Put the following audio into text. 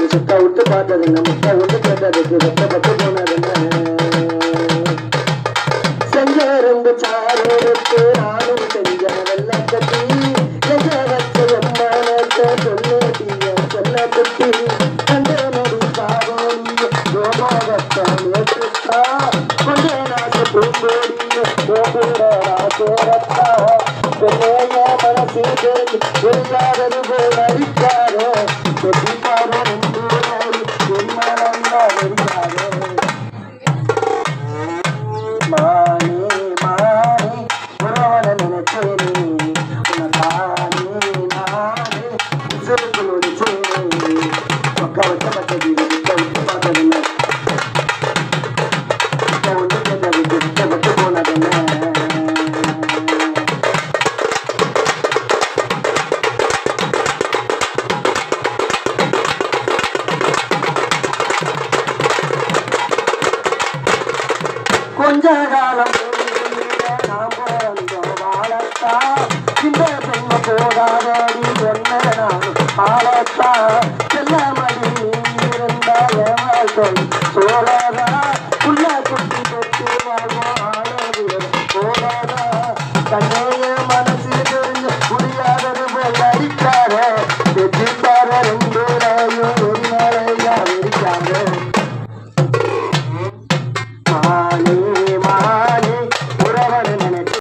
சுத்த விட்டு பார்த்தது என்ன முட்டை விட்டு கேட்டதுக்கு வெட்டப்பட்டு போனது செஞ்சருந்து சாறு எடுத்து நானும் செஞ்ச வெள்ள கட்டி செஞ்ச வச்ச எம்மானத்தை சொல்ல சொல்ல குட்டி கண்ட நடி காவோலிய கோபாவத்தான் ஏற்றுத்தா கொண்டே நாட்டு பூங்கோடிய கோபுரா சேரத்தா பெண்ணைய மனசு இல்லாதது போல் அடிக்காத செட்டிப்பாரோ மானே மானே உறவன நினைச்சேனே உனதானே நானே சிறுகளோடு சேரே பக்க வச்சப்பட்டது விட்ட விட்டு பார்த்ததுன்னு ஒன்று கேட்டது விட்டு போனதுன்னு கொஞ்ச காலம் நாம் பிறந்தோம் வாழத்தா இந்த பெண்ண போகாதடி என்ன நான் ஆளத்தா செல்ல மடி இருந்தால் வாழ்க்கை சோழ